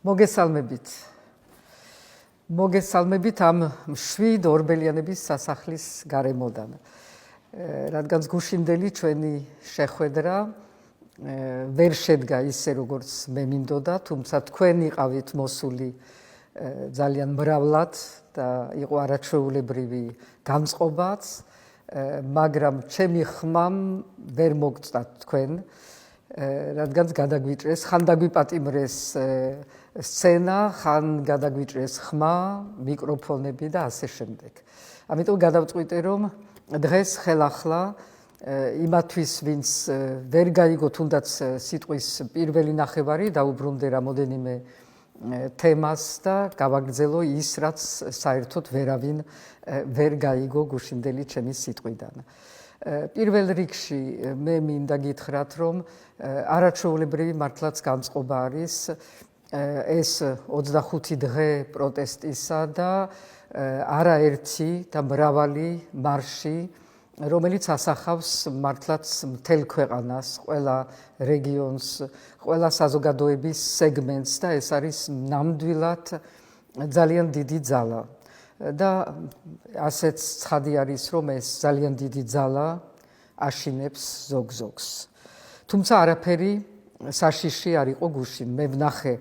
მოგესალმებით ამ მშვიდ ორბელიანების სასახლის გარემოდან. რადგანაც გუშინდელი ჩვენი შეხვედრა ვერ შედგა ისე როგორც მე მინდოდა, თუმცა თქვენ იყავით მოსული ძალიან მრავლად და იყო არაჩვეულებრივი განწყობაც, მაგრამ ჩემი ხმამ ვერ მოგწდათ თქვენ, რადგანაც გადაგვიჭრეს, ხან დაგვიპატიმრეს სცენა, ხან გადაგვიჭრეს ხმა, მიკროფონები და ასე შემდეგ. ამიტომ გადავწყვიტე, რომ დღეს ხელახლა იმათვის, ვინც ვერ გაიგო თუნდაც სიტყვის პირველი ნახევარი, დაუბრუნდე რამოდენიმე თემას და გავაგრძელო ის, რაც საერთოდ ვერავინ ვერ გაიგო გუშინდელი ჩემი სიტყვიდან. პირველ რიგში მე მინდა გითხრათ, რომ არაჩვეულებრივი მართლაც განწყობა არის ეს 25 დღე პროტესტისა და არაერთი და მრავალი მარში, რომელიც ასახავს მართლაც მთელ ქვეყანას, ყველა რეგიონს, ყველა საზოგადოების სეგმენტს და ეს არის ნამდვილად ძალიან დიდი ძალა. და ასეც ცხადი არის, რომ ეს ძალიან დიდი ძალა აშინებს ზოგ-ზოგს. თუმცა არაფერი საშიში არ იყო გუშინ. მე ვნახე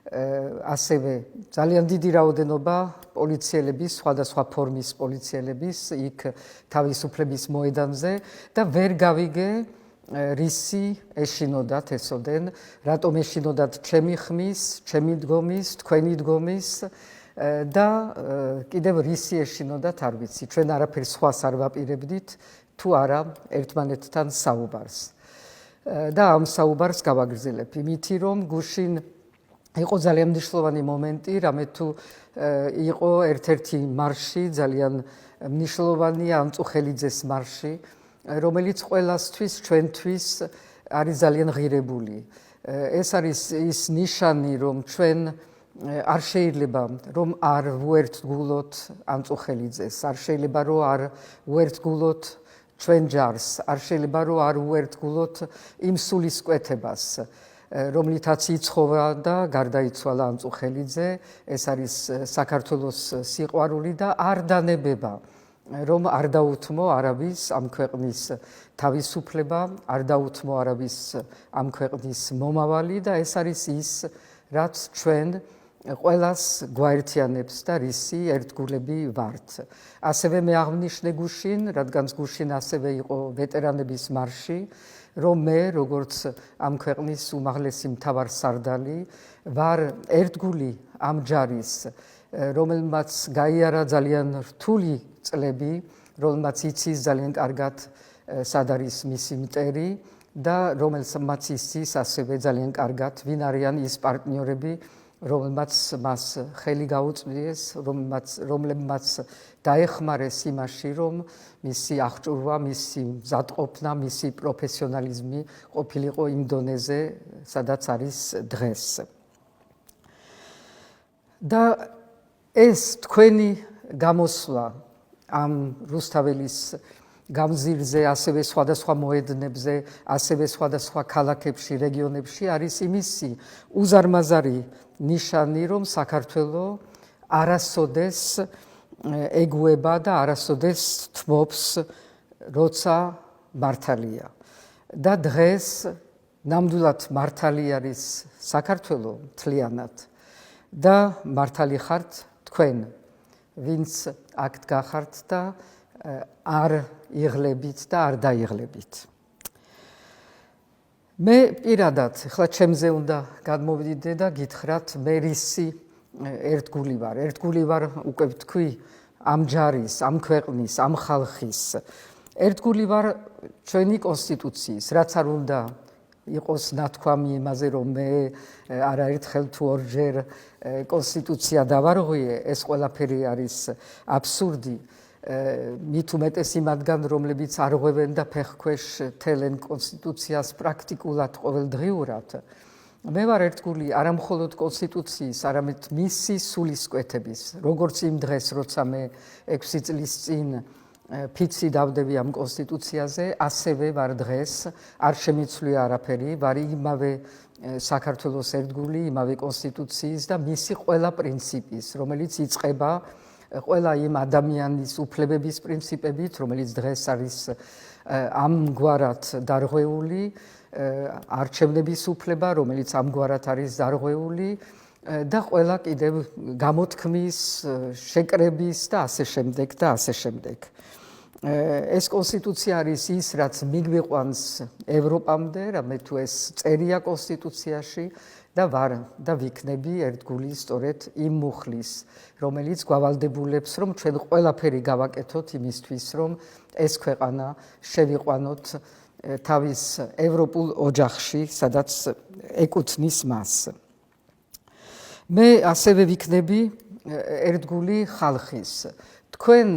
ასევე ძალიან დიდი რაოდენობა პოლიციელების, სხვადასხვა ფორმის პოლიციელების იქ თავისუფლების მოედანზე და ვერ გავიგე რისი ეშინოდათ ესოდენ, რატომ ეშინოდათ ჩემი ხმის, ჩემი დგომის, თქვენი დგომის და კიდევ რისი ეშინოდათ არ ვიცი. ჩვენ არაფერ სხვას არ ვაპირებდით თუ არა ერთმანეთთან საუბარს. და ამ საუბარს გავაგრძელებ იმითი, რომ გუშინ იყო ძალიან მნიშვნელოვანი მომენტი, რამე თუ იყო ერთ-ერთი მარში, ძალიან მნიშვნელოვანი ანწუხელიძეს მარში, რომელიც ყველასთვის, ჩვენთვის არის ძალიან ღირებული. ეს არის ის ნიშანი, რომ ჩვენ არ შეიძლება რომ არ ვუერთგულოთ ანწუხელიძეს, არ შეიძლება რომ არ ვუერთგულოთ ჩვენ ჯარს, არ შეიძლება რომ არ ვუერთგულოთ იმ სულისკვეთებას, რომლითაც იცხოვა და გარდაიცვალა ანწუხელიძე. ეს არის საქართველოს სიყვარული და არ დანებება, რომ არ დაუთმო არავის ამ ქვეყნის თავისუფლება, არ დაუთმო არავის ამ ქვეყნის მომავალი და ეს არის ის, რაც ჩვენ ყველას გვაერთიანებს და რისი ერთგულები ვართ. ასევე მე აღვნიშნე გუშინ, რადგან გუშინ ასევე იყო ვეტერანების მარში, რომ მე, როგორც ამ ქვეყნის უმაღლესი მთავარსარდალი, ვარ ერთგული ამ ჯარის, რომელმაც გაიარა ძალიან რთული წლები, რომელმაც იცის ძალიან კარგად სად არის მისი მტერი და რომელმაც იცის ასევე ძალიან კარგად ვინ არიან ის პარტნიორები, რომელმაც მას ხელი გაუწვიეს, რომლებმაც დაეხმარეს იმაში, რომ მისი აღჭურვა, მისი მზადყოფნა, მისი პროფესიონალიზმი ყოფილიყო იმ დონეზე, სადაც არის დღეს. და ეს თქვენი გამოსვლა ამ რუსთაველის გამზირზე, ასევე სხვადასხვა მოედნებზე, ასევე სხვადასხვა ქალაქებში, რეგიონებში არის იმისი უზარმაზარი ნიშანი, რომ საქართველო არასოდეს ეგუება და არასოდეს თმობს, როცა მართალია. და დღეს ნამდვილად მართალი არის საქართველო მთლიანად და მართალი ხართ თქვენ, ვინც აქ დგახართ და არ იღლებით და არ დაიღლებით. მე პირადად, ახლა ჩემზე უნდა გადმოვიდე და გითხრათ, მე რისი ერთგული ვარ. ერთგული ვარ, უკვე ვთქვი, ამ ჯარის, ამ ქვეყნის, ამ ხალხის. ერთგული ვარ ჩვენი კონსტიტუციის, რაც არ უნდა იყოს ნათქვამი იმაზე, რომ მე არაერთხელ თუ ორჯერ კონსტიტუცია დავარღვიე, ეს ყველაფერი არის აბსურდი. მით უმეტეს იმათგან, რომლებიც არღვევენ და ფეხქვეშ თელენ კონსტიტუციას პრაქტიკულად ყოველდღიურად. მე ვარ ერთგული არა მხოლოდ კონსტიტუციის, არამედ მისი სულისკვეთების, როგორც იმ დღეს, როცა მე 6 წლის წინ ფიცი დავდები ამ კონსტიტუციაზე, ასევე ვარ დღეს, არ შემიცვლია არაფერი, ვარ იმავე საქართველოს ერთგული, იმავე კონსტიტუციის და მისი ყველა პრინციპის, რომელიც იწყება ყველა იმ ადამიანის უფლებების პრინციპებით, რომელიც დღეს არის ამგვარად დარღვეული, არჩევნების უფლება, რომელიც ამგვარად არის დარღვეული და ყველა კიდევ გამოთქმის, შეკრების და ასე შემდეგ და ასე შემდეგ. ეს კონსტიტუცია არის ის, რაც მიგვიყვანს ევროპამდე, რამე თუ ეს წერია კონსტიტუციაში და ვარ და ვიქნები ერთგული სწორედ იმ მუხლის, რომელიც გვავალდებულებს, რომ ჩვენ ყველაფერი გავაკეთოთ იმისთვის, რომ ეს ქვეყანა შევიყვანოთ თავის ევროპულ ოჯახში, სადაც ეკუთვნის მას. მე ასევე ვიქნები ერთგული ხალხის. თქვენ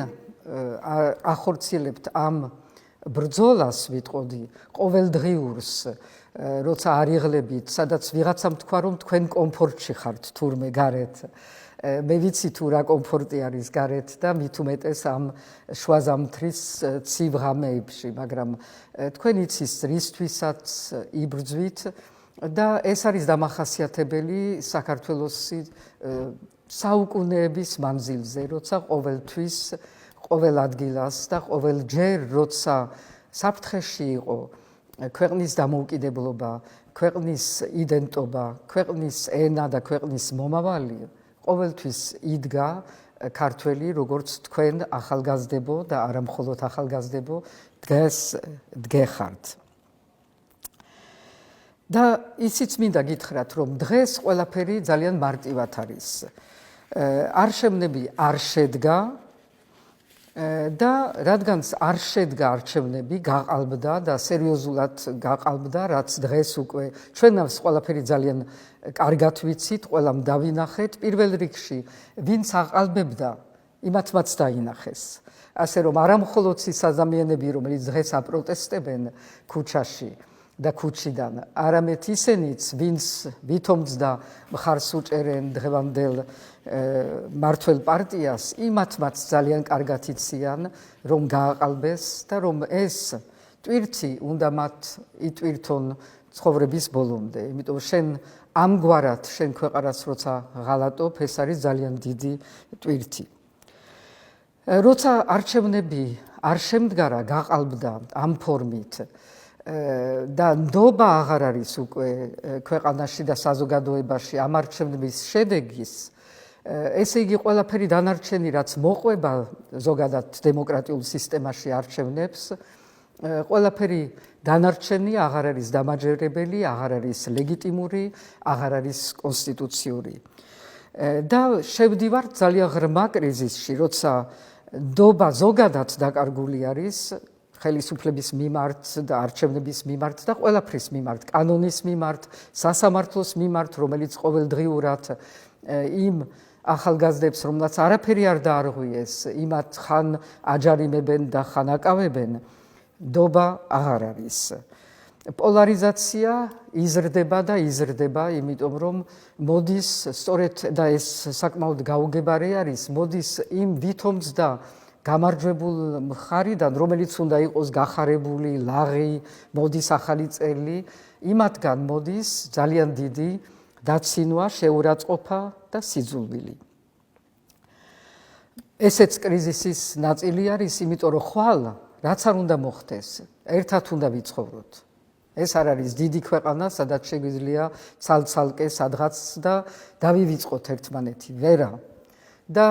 ახორციელებთ ამ ბრძოლას, ვიტყოდი, ყოველდღიურს, როცა არიღლებით, სადაც ვიღაცამ თქვა, რომ თქვენ კომფორტში ხართ თურმე გარეთ. მე ვიცი თუ რა კომფორტი არის გარეთ და მით უმეტეს ამ შუაზამთრის ცივ ღამეებში, მაგრამ თქვენ იცის რისთვისაც იბრძვით და ეს არის დამახასიათებელი საქართველოს საუკუნეების მანძილზე, როცა ყოველთვის ყოველ ადგილას და ყოველჯერ, როცა საფრთხეში იყო ქვეყნის დამოუკიდებლობა, ქვეყნის იდენტობა, ქვეყნის ენა და ქვეყნის მომავალი, ყოველთვის იდგა ქართველი, როგორც თქვენ ახალგაზრდებო და არა მხოლოდ ახალგაზრდებო, დღეს დგეხართ. და ისიც მინდა გითხრათ, რომ დღეს ყველაფერი ძალიან მარტივად არის. არჩევნები არ შედგა და რადგანაც არ შედგა არჩევნები, გაყალბდა და სერიოზულად გაყალბდა, რაც დღეს უკვე ჩვენს ყველაფერი ძალიან კარგად ვიცით, ყველამ დავინახეთ. პირველ რიგში, ვინც აყალბებდა, იმათმაც დაინახეს. ასე რომ არა მხოლოდ ის ადამიანები, რომელიც დღეს აპროტესტებენ ქუჩაში და ქუჩიდან, არამედ ისინიც, ვინც ვითომძდა მხარს უჭერენ დღევანდელ მართველ პარტიას, იმათმაც ძალიან კარგად იციან, რომ გააყალბეს და რომ ეს ტვირთი უნდა მათ იტვირთონ ცხოვრების ბოლომდე. იმიტომ შენ ამგვარად შენ ქვეყანას როცა ღალატობ, ეს არის ძალიან დიდი ტვირთი. როცა არჩევნები არ შემდგარა, გაყალბდა ამ ფორმით და ნდობა აღარ არის უკვე ქვეყანაში და საზოგადოებაში ამ არჩევნების შედეგის, ესე იგი ყველაფერი დანარჩენი, რაც მოყვება ზოგადად დემოკრატიულ სისტემაში არჩევნებს, ყველაფერი დანარჩენი აღარ არის დამაჯერებელი, აღარ არის ლეგიტიმური, აღარ არის კონსტიტუციური. და შევდივართ ძალიან ღრმა კრიზისში, როცა ნდობა ზოგადად დაკარგული არის ხელისუფლების მიმართ და არჩევნების მიმართ და ყველაფრის მიმართ, კანონის მიმართ, სასამართლოს მიმართ, რომელიც ყოველდღიურად იმ ახალგაზრდებს, რომლაც არაფერი არ დაარღვიეს, იმათ ხან აჯარიმებენ და ხან აკავებენ, ნდობა აღარ არის. პოლარიზაცია იზრდება და იზრდება, იმიტომ რომ მოდის სწორედ და ეს საკმაოდ გაუგებარი არის, მოდის იმ ვითომძდა გამარჯვებულ მხარიდან, რომელიც უნდა იყოს გახარებული, ლაღი, მოდის ახალი წელი, იმათგან მოდის ძალიან დიდი დაცინვა, შეურაცხყოფა და სიძულვილი. ესეც კრიზისის ნაწილი არის, იმიტომ რომ ხვალ რაც არ უნდა მოხდეს, ერთად უნდა ვიცხოვროთ. ეს არ არის დიდი ქვეყანა, სადაც შეგვიძლია ცალ-ცალკე სადღაც და დავივიწყოთ ერთმანეთი, ვერა. და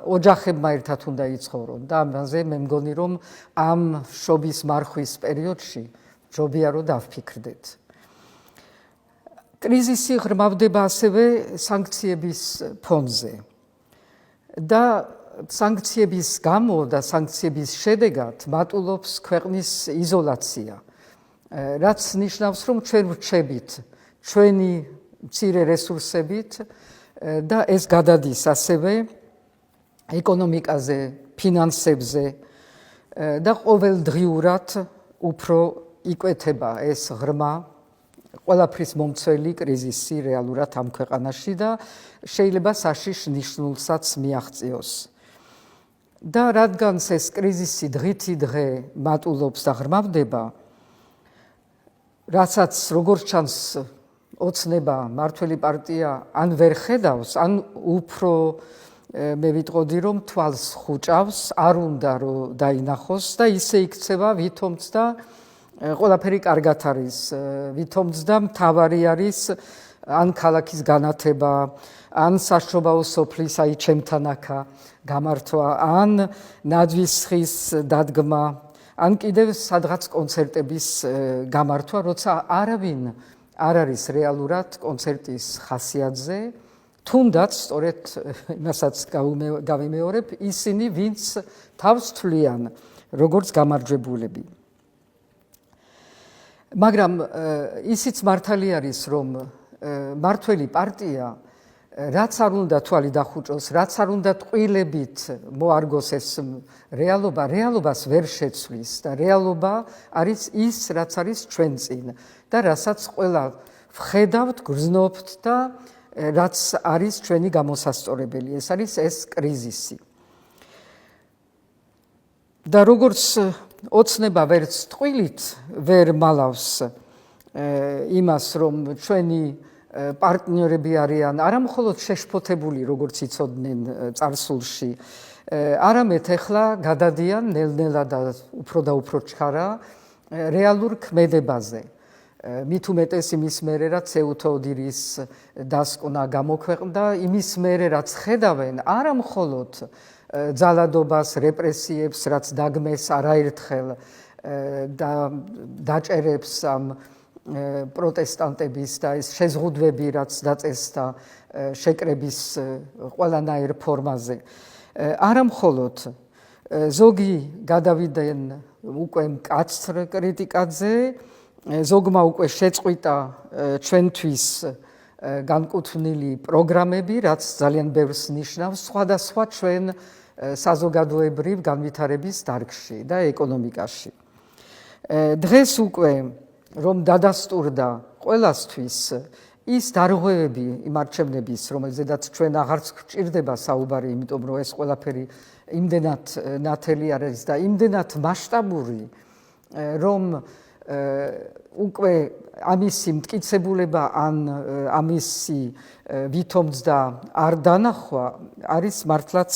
ოჯახებმა ერთად უნდა იცხოვრონ და ამაზე მე მგონი რომ ამ შობის მარხვის პერიოდში ჯობია რომ დავფიქრდეთ. კრიზისი ღრმავდება ასევე სანქციების ფონზე და სანქციების გამო და სანქციების შედეგად მატულობს ქვეყნის იზოლაცია, რაც ნიშნავს რომ ჩვენ ვრჩებით ჩვენი მცირე რესურსებით და ეს გადადის ასევე ეკონომიკაზე, ფინანსებზე და ყოველდღიურად უფრო იკვეთება ეს ღრმა ყველაფრის მომცველი კრიზისი რეალურად ამ ქვეყანაში და შეიძლება საშიშ ნიშნულსაც მიაღწიოს. და რადგან ეს კრიზისი დღითი დღე მატულობს და ღრმავდება, რასაც როგორც ჩანს ოცნება მართველი პარტია ან ვერ ხედავს, ან უფრო მე ვიტყოდი რომ თვალს ხუჭავს, არ უნდა რომ დაინახოს და ისე იქცევა ვითომც და ყველაფერი კარგად არის, ვითომც და მთავარი არის ან ქალაქის განათება, ან საშობაო სოფლის აი ჩემთან აქა გამართვა, ან ნაძვის ხის დადგმა, ან კიდევ სადღაც კონცერტების გამართვა, როცა არავინ არ არის რეალურად კონცერტის ხასიათზე, თუნდაც სწორედ იმასაც გავიმეორებ, ისინი ვინც თავს თვლიან როგორც გამარჯვებულები. მაგრამ ისიც მართალი არის, რომ მართველი პარტია რაც არ უნდა თვალი დახუჭოს, რაც არ უნდა ტყუილებით მოარგოს ეს რეალობა, რეალობას ვერ შეცვლის და რეალობა არის ის, რაც არის ჩვენ წინ და რასაც ყველა ვხედავთ, გრძნობთ და რაც არის ჩვენი გამოსასწორებელი, ეს არის ეს კრიზისი. და როგორც ოცნება ვერც ტყუილით ვერ მალავს იმას, რომ ჩვენი პარტნიორები არიან არამხოლოდ შეშფოთებული, როგორც იცოდნენ წარსულში, არამედ ეხლა გადადიან ნელ-ნელა და უფრო ჩქარა რეალურ ქმედებაზე. მით უმეტეს იმის მერე, რაც ეუთოდირის დასკვნა გამოქვეყნდა, იმის მერე, რაც ხედავენ არამხოლოდ ძალადობას, რეპრესიებს, რაც დაგმეს არაერთხელ და დაჭერებს ამ პროტესტანტების და ეს შეზღუდვები, რაც დაწესდა შეკრების ყველანაირ ფორმაზე. არამხოლოდ ზოგი გადავიდნენ უკვე მკაცრ კრიტიკაზე, ზოგმა უკვე შეწყვიტა ჩვენთვის განკუთვნილი პროგრამები, რაც ძალიან ბევრს ნიშნავს სხვადასხვა ჩვენ საზოგადოებრივ განვითარების დარგში და ეკონომიკაში. დღეს უკვე რომ დადასტურდა ყველასთვის ის დარღვევები იმ არჩევნების, რომელზედაც ჩვენ აღარც გვჭირდება საუბარი, იმიტომ რომ ეს ყველაფერი იმდენად ნათელი არის და იმდენად მასშტაბური, რომ უკვე ამისი მტკიცებულება ან ამისი ვითომც და არ დანახვა არის მართლაც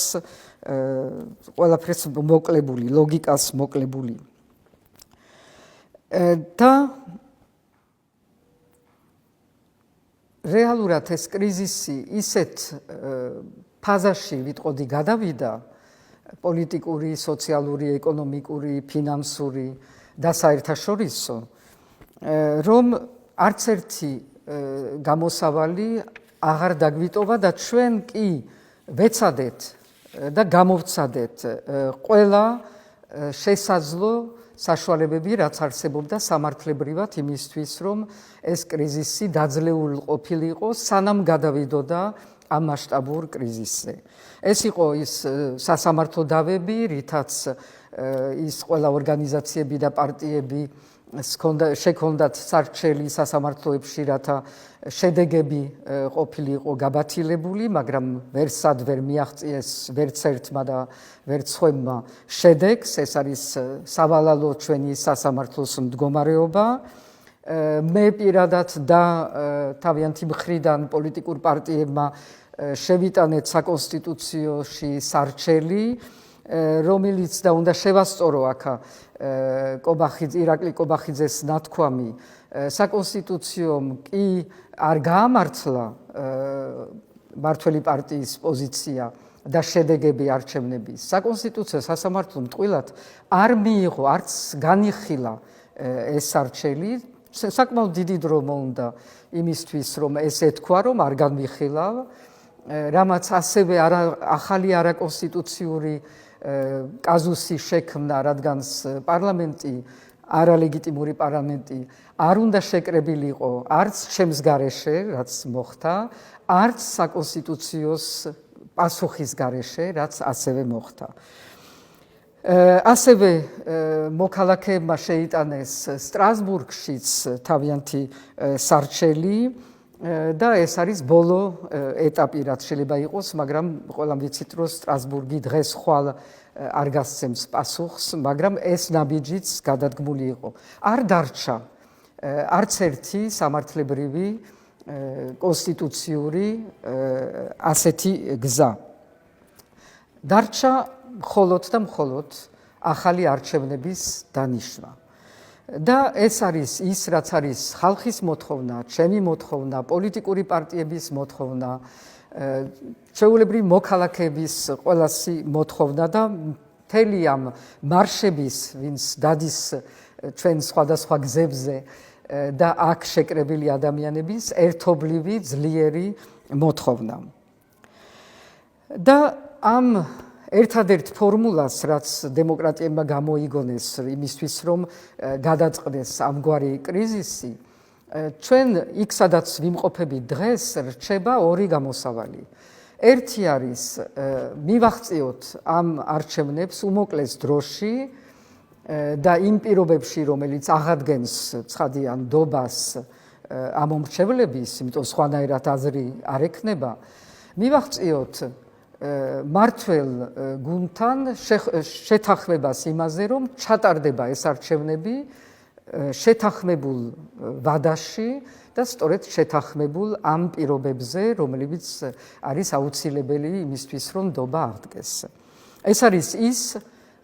ყველაფერს მოკლებული, ლოგიკას მოკლებული. და რეალურად ეს კრიზისი ისეთ ფაზაში ვიტყოდი გადავიდა, პოლიტიკური, სოციალური, ეკონომიკური, ფინანსური და საერთაშორისო, რომ არც ერთი გამოსავალი აღარ დაგვიტოვა და ჩვენ კი ვეცადეთ და გამოვცადეთ ყველა შესაძლო საშუალებები, რაც არსებობდა სამართლებრივად იმისთვის, რომ ეს კრიზისი დაძლეული ყოფილიყო, სანამ გადავიდოდა ამ მასშტაბურ კრიზისზე. ეს იყო ის სასამართლო დავები, რითაც ის ყველა ორგანიზაციები და პარტიები შექონდათ სარჩელი სასამართლოებში, რათა შედეგები ყოფილიყო გაბათილებული, მაგრამ ვერსად ვერ მიაღწიეს ვერც ერთმა და ვერც სხვებმა შედეგს. ეს არის სავალალო ჩვენი სასამართლოს მდგომარეობა. მე პირადად და თავიანთი მხრიდან პოლიტიკურ პარტიებმა შევიტანეთ საკონსტიტუციაში სარჩელი, რომელიც და უნდა შევასწორო აქა ირაკლი კობახიძეს ნათქვამი, საკონსტიტუციომ კი არ გაამართლა მართველი პარტიის პოზიცია და შედეგები არჩევნების. საკონსტიტუციო სასამართლომ ტყუილად არ მიიღო, არც განიხილა ეს სარჩელი. საკმაოდ დიდი დრო მოუნდა იმისთვის, რომ ეს ეთქვა, რომ არ განვიხილავ, რამაც ასევე ახალი არაკონსტიტუციური კაზუსი შექმნა, რადგან პარლამენტი, არალეგიტიმური პარლამენტი არ უნდა შეკრებილიყო არც ჩემს გარეშე, რაც მოხდა, არც საკონსტიტუციოს პასუხის გარეშე, რაც ასევე მოხდა. ასევე მოქალაქეებმა შეიტანეს სტრასბურგშიც თავიანთი სარჩელი, და ეს არის ბოლო ეტაპი, რაც შეიძლება იყოს, მაგრამ ყველამ ვიცით, რომ სტრასბურგი დღეს ხვალ არ გასცემს პასუხს, მაგრამ ეს ნაბიჯიც გადადგმული იყო. არ დარჩა არც ერთი სამართლებრივი კონსტიტუციური ასეთი გზა. დარჩა მხოლოდ და მხოლოდ ახალი არჩევნების დანიშვნა. და ეს არის ის, რაც არის ხალხის მოთხოვნა, ჩემი მოთხოვნა, პოლიტიკური პარტიების მოთხოვნა, ჩვეულებრივი მოქალაქეების ყველასი მოთხოვნა და მთელი ამ მარშების, ვინც დადის ჩვენ სხვადასხვა გზებზე და აქ შეკრებილი ადამიანების ერთობლივი ძლიერი მოთხოვნა. და ამ ერთადერთ ფორმულას, რაც დემოკრატიებმა გამოიგონეს იმისთვის, რომ გადაწყდეს ამგვარი კრიზისი, ჩვენ იქ, სადაც ვიმყოფებით დღეს, რჩება ორი გამოსავალი. ერთი არის მივახციოთ ამ არჩევნებს უმოკლეს დროში და იმ პირობებში, რომელიც აღადგენს ცხადიან დობას ამ მომრჩევლების, იმიტომ სხვანაირად აზრი არ ექნება, მივახციოთ მართველ გუნდთან შეთანხმებას იმაზე, რომ ჩატარდება ეს არჩევნები შეთანხმებულ ვადაში და სწორედ შეთანხმებულ ამ პირობებზე, რომლებიც არის აუცილებელი იმისთვის, რომ ნდობა აღდგეს. ეს არის ის,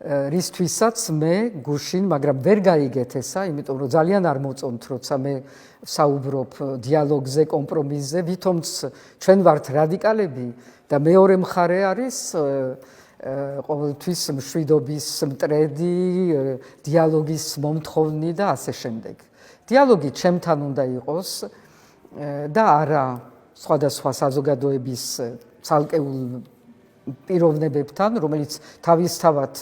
რისთვისაც მე გუშინ, მაგრამ ვერ გაიგეთ ესა, იმიტომ რომ ძალიან არ მოწონთ, როცა მე საუბრობ დიალოგზე, კომპრომისზე, ვითომც ჩვენ ვართ რადიკალები და მეორე მხარე არის ყოველთვის მშვიდობის მტრედი, დიალოგის მომთხოვნი და ასე შემდეგ. დიალოგი ჩემთან უნდა იყოს და არა სხვადასხვა საზოგადოების ცალკეულ პიროვნებებთან, რომელიც თავისთავად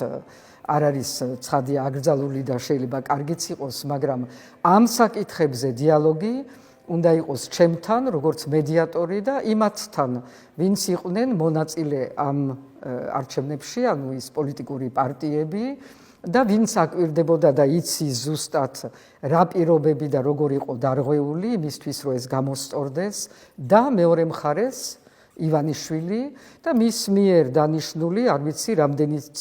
არ არის ცხადია აკრძალული და შეიძლება კარგიც იყოს, მაგრამ ამ საკითხებზე დიალოგი უნდა იყოს ჩემთან, როგორც მედიატორი და იმათთან, ვინც იყვნენ მონაწილე ამ არჩევნებში, ანუ ის პოლიტიკური პარტიები და ვინც აკვირდებოდა და იცის ზუსტად რა პირობები და როგორ იყო დარღვეული იმისთვის, რომ ეს გამოსწორდეს და მეორე მხარეს ივანიშვილი და მის მიერ დანიშნული, არ ვიცი, რამდენიც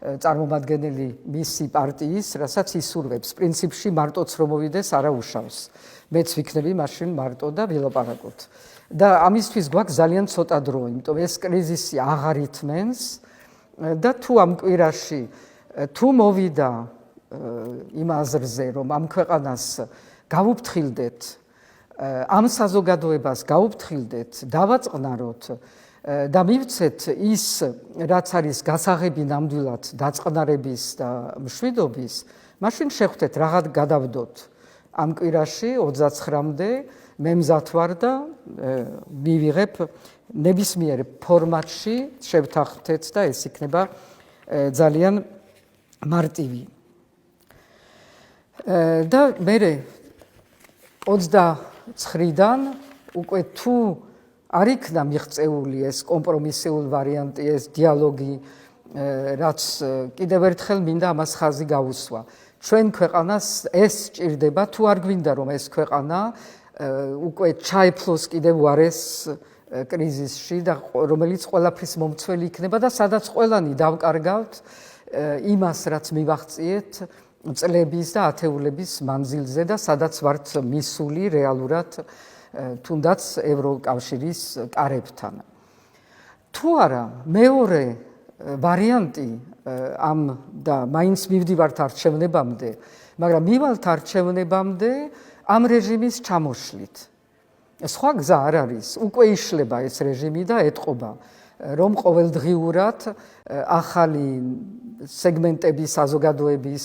წარმომადგენელი მისი პარტიის, რასაც ისურვებს. პრინციპში მარტოც რომ მოვიდეს არა უშავს. მეც ვიქნები მაშინ მარტო და ვილაპარაკოთ. და ამისთვის გვაქვს ძალიან ცოტა დრო, იმიტომ ეს კრიზისი აღარ ითმენს და თუ ამ კვირაში თუ მოვიდა იმ აზრზე, რომ ამ ქვეყანას გავუფრთხილდეთ, ამ საზოგადოებას გავუფრთხილდეთ, დავაწყნაროთ და მივცეთ ის, რაც არის გასაღები ნამდვილად დაწყნარების და მშვიდობის, მაშინ შეხვდეთ რაღაც გადავდოთ ამ კვირაში 29-მდე მე მზად ვარ და მივიღებ ნებისმიერ ფორმატში შევთანხმდეთ და ეს იქნება ძალიან მარტივი. და მე 29-დან უკვე თუ არ იქნა მიღწეული ეს კომპრომისული ვარიანტი, ეს დიალოგი, რაც კიდევ ერთხელ მინდა ამას ხაზი გავუსვა. ჩვენ ქვეყანას ეს სჭირდება, თუ არ გვინდა რომ ეს ქვეყანა უკვე ჩაეფლოს კიდევ უარეს კრიზისში და რომელიც ყველაფრის მომცველი იქნება და სადაც ყველანი დავკარგავთ იმას, რაც მივახციეთ წლების და ათეულების მანძილზე და სადაც ვართ მისული რეალურად თუნდაც ევროკავშირის კარებთან. თუ არა, მეორე ვარიანტი ამ და მაინც მივდივართ არჩევნებამდე, მაგრამ მივალთ არჩევნებამდე ამ რეჟიმის ჩამოშლით. სხვა გზა არ არის, უკვე იშლება ეს რეჟიმი და ეტყობა, რომ ყოველდღიურად ახალი სეგმენტების საზოგადოების,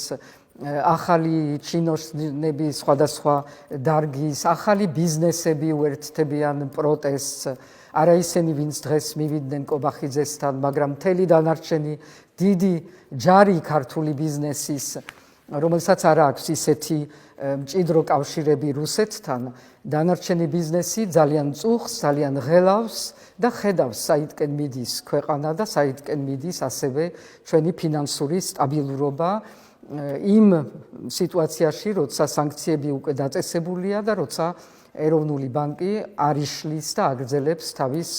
ახალი ჩინოსნების სხვადასხვა დარგის, ახალი ბიზნესები უერთდებიან პროტესტს, არა ისინი, ვინც დღეს მივიდნენ კობახიძესთან, მაგრამ მთელი დანარჩენი დიდი ჯარი ქართული ბიზნესის, რომელსაც არ აქვს ისეთი მჭიდრო კავშირები რუსეთთან, დანარჩენი ბიზნესი ძალიან წუხს, ძალიან ღელავს და ხედავს, საიდკენ მიდის ქვეყანა და საიდკენ მიდის ასევე ჩვენი ფინანსური სტაბილურობა იმ სიტუაციაში, როცა სანქციები უკვე დაწესებულია და როცა ეროვნული ბანკი არ იშლის და აგრძელებს თავის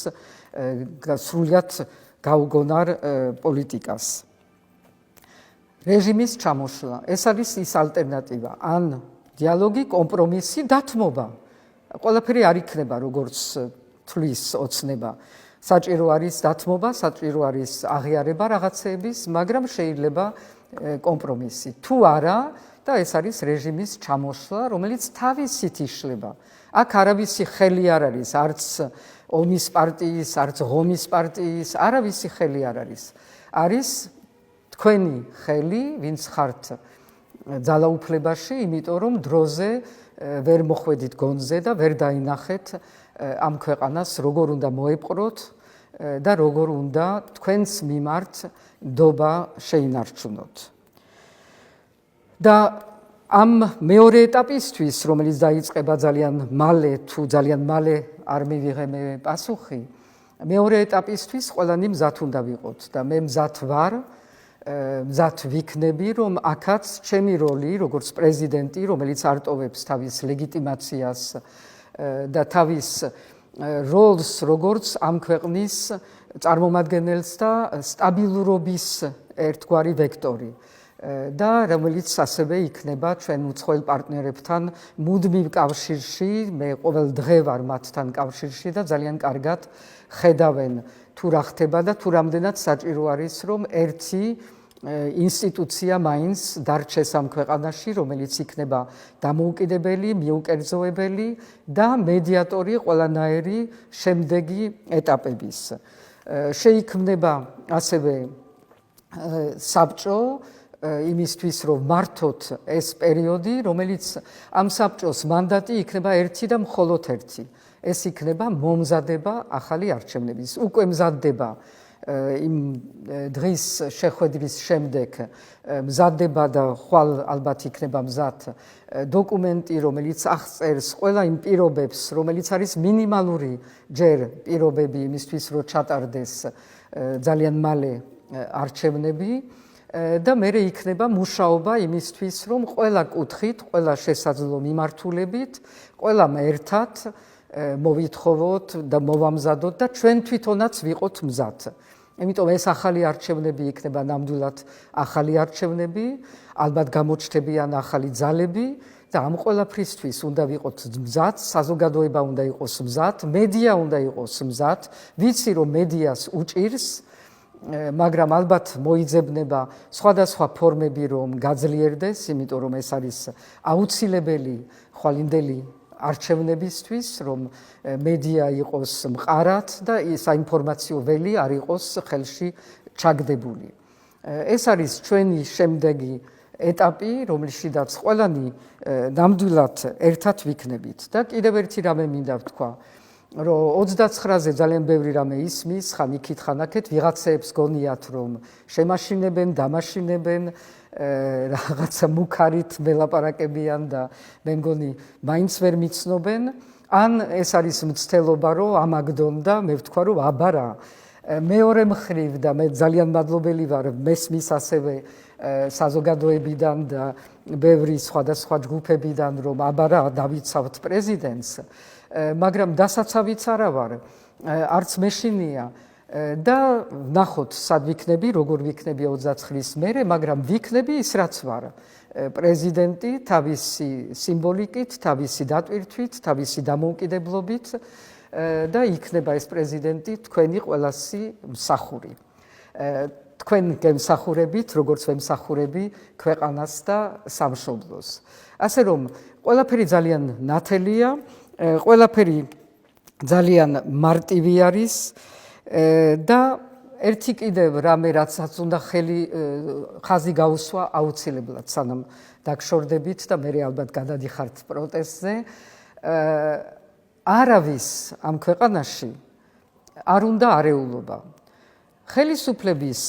სრულიად გაუგონარ პოლიტიკას. რეჟიმის ჩამოშლა. ეს არის ის ალტერნატივა. ან დიალოგი, კომპრომისი, დათმობა. ყველაფერი არ იქნება, როგორც თვლის ოცნება. საჭირო არის დათმობა, საჭირო არის აღიარება რაღაცეების, მაგრამ შეიძლება კომპრომისი. თუ არა, და ეს არის რეჟიმის ჩამოშლა, რომელიც თავისით იშლება. აქ არავისი ხელი არ არის, არც ომის პარტიის, არც ღომის პარტიის, არავისი ხელი არ არის. არის თქვენი ხელი, ვინც ხართ ძალაუფლებაში, იმიტომ რომ დროზე ვერ მოხვედით გონზე და ვერ დაინახეთ ამ ქვეყანას როგორ უნდა მოეპყროთ და როგორ უნდა თქვენს მიმართ ნდობა შეინარჩუნოთ. და ამ მეორე ეტაპისთვის, რომელიც დაიწყება ძალიან მალე, თუ ძალიან მალე არ მივიღე მე პასუხი, მეორე ეტაპისთვის ყველანი მზად უნდა ვიყოთ და მე მზად ვარ, მზად ვიქნები, რომ აქაც ჩემი როლი, როგორც პრეზიდენტი, რომელიც არტოვებს თავის ლეგიტიმაციას და თავის როლს, როგორც ამ ქვეყნის წარმომადგენელს და სტაბილურობის ერთგვარი ვექტორი. და რომელიც ასევე იქნება ჩვენ უცხოელ პარტნიორებთან მუდმივ კავშირში, მე ყოველ დღე ვარ მათთან კავშირში და ძალიან კარგად ხედავენ თუ რა ხდება და თუ რამდენად საჭირო არის რომ ერთი ინსტიტუცია მაინც დარჩეს ამ ქვეყანაში, რომელიც იქნება დამოუკიდებელი, მიუკერძოებელი და მედიატორი ყველანაირი შემდეგი ეტაპების. შეიქმნება ასევე საბჭო იმისთვის რომ მართოთ ეს პერიოდი, რომელიც ამ საბჭოს მანდატი იქნება ერთი და მხოლოდ ერთი. ეს იქნება მომზადება ახალი არჩევნების. უკვე მზადდება იმ დღის შეხვედრის შემდეგ მზადდება და ხვალ ალბათ იქნება მზად დოკუმენტი, რომელიც აღწერს ყველა იმ პირობებს, რომელიც არის მინიმალური ჯერ პირობები იმისთვის, რომ ჩატარდეს ძალიან მალე არჩევნები. და მერე იქნება მუშაობა იმისთვის, რომ ყველა კუთხით, ყველა შესაძლო მიმართულებით, ყველამ ერთად მოვითხოვოთ და მოვამზადოთ და ჩვენ თვითონაც ვიყოთ მზად. იმიტომ ეს ახალი არჩევნები იქნება ნამდვილად ახალი არჩევნები, ალბათ გამოჩნდებიან ახალი ძალები და ამ ყველაფრისთვის უნდა ვიყოთ მზად, საზოგადოება უნდა იყოს მზად, მედია უნდა იყოს მზად. ვიცი რომ მედიას უჭირს, მაგრამ ალბათ მოიძებნება სხვადასხვა ფორმები რომ გაძლიერდეს, იმიტომ რომ ეს არის აუცილებელი ხვალინდელი არჩევნებისთვის, რომ მედია იყოს მყარად და საინფორმაციო ველი არ იყოს ხელში ჩაგდებული. ეს არის ჩვენი შემდეგი ეტაპი, რომელშიდაც ყველანი ნამდვილად ერთად ვიქნებით. და კიდევ ერთი რამე მინდა ვთქვა, რომ 29-ზე ძალიან ბევრი რამე ისმის, ხან იქით ხან აქეთ, ვიღაცეებს გონიათ რომ შემაშინებენ, დამაშინებენ, რაღაცა მუქარით მელაპარაკებიან და მე მგონი მაინც ვერ მიცნობენ, ან ეს არის მცდელობა რომ ამაგდონ და მე ვთქვა რომ აბა რა. მეორე მხრივ და მე ძალიან მადლობელი ვარ მესმის ასევე საზოგადოებიდან და ბევრი სხვადასხვა ჯგუფებიდან რომ აბა რა დავიცავთ პრეზიდენტს, მაგრამ დასაცავიც არა ვარ, არც მეშინია და ნახოთ სად ვიქნები, როგორ ვიქნები 29-ის მერე, მაგრამ ვიქნები ის რაც ვარ. პრეზიდენტი თავისი სიმბოლიკით, თავისი დატვირთვით, თავისი დამოუკიდებლობით და იქნება ეს პრეზიდენტი თქვენი ყველასი მსახური. თქვენ გემსახურებით, როგორც ვემსახურები ქვეყანას და სამშობლოს. ასე რომ ყველაფერი ძალიან ნათელია, ყველაფერი ძალიან მარტივი არის და ერთი კიდევ რამე რაცაც უნდა ხაზი გაუსვა აუცილებლად, სანამ დაგშორდებით და მე ალბათ გადადიხართ პროტესტზე. არავის ამ ქვეყანაში არ უნდა არეულობა. ხელისუფლების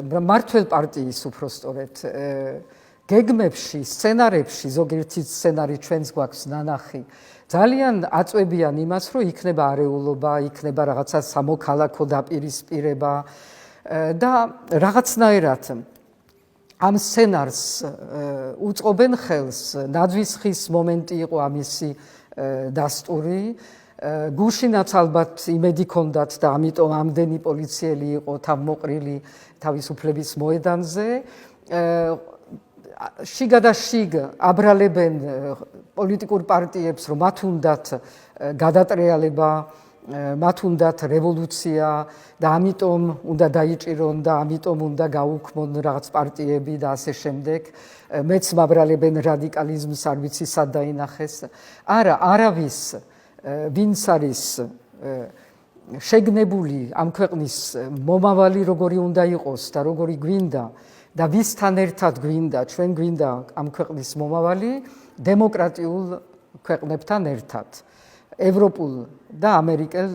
მმართველ პარტიის უпростоრეთ გეგმებში, სცენარებში, ზოგიერთი სცენარი ჩვენს გვაქვს ნანახი, ძალიან აწვევიან იმას, რომ იქნება არეულობა, იქნება რაღაცა სამოქალაქო დაპირისპირება და რაღაცნაირად ამ სცენარს უწყობენ ხელს. ნაძვის ხის მომენტი იყო ამისი დასტური. გუშინაც ალბათ იმედი ჰქონდათ და ამიტომ ამდენი პოლიციელი იყო თავმოყრილი თავისუფლების მოედანზე. შიგა და შიგ აბრალებენ პოლიტიკურ პარტიებს, რომ მათ უნდათ გადატრიალება, მათ უნდათ რევოლუცია და ამიტომ უნდა დაიჭირონ და ამიტომ უნდა გაუქმონ რაღაც პარტიები და ასე შემდეგ. მეც მაბრალებენ რადიკალიზმს, არ ვიცი სად დაინახეს. არა, არავის ვინც არის შეგნებული ამ ქვეყნის მომავალი როგორი უნდა იყოს და როგორი გვინდა და ვისთან ერთად გვინდა, ჩვენ გვინდა ამ ქვეყნის მომავალი დემოკრატიულ ქვეყნებთან ერთად, ევროპულ და ამერიკელ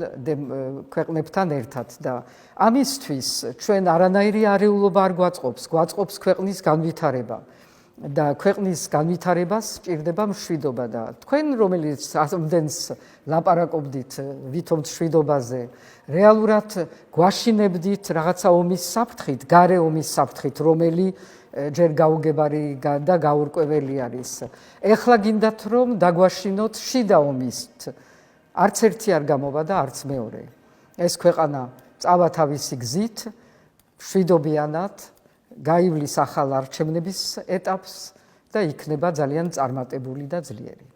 ქვეყნებთან ერთად და ამისთვის ჩვენ არანაირი არეულობა არ გვაწყობს, გვაწყობს ქვეყნის განვითარება. და ქვეყნის განვითარებას სჭირდება მშვიდობა და თქვენ რომელიც ამდენს ლაპარაკობდით ვითომ მშვიდობაზე რეალურად გვაშინებდით რაღაცა ომის საფრთხით, გარე ომის საფრთხით, რომელი ჯერ გაუგებარი და გაურკვეველი არის. ეხლა გინდათ რომ დაგვაშინოთ შიდა ომით. არც ერთი არ გამოვა და არც მეორე. ეს ქვეყანა წავა თავისი გზით, მშვიდობიანად გაივლის ახალ არჩევნების ეტაპს და იქნება ძალიან წარმატებული და ძლიერი.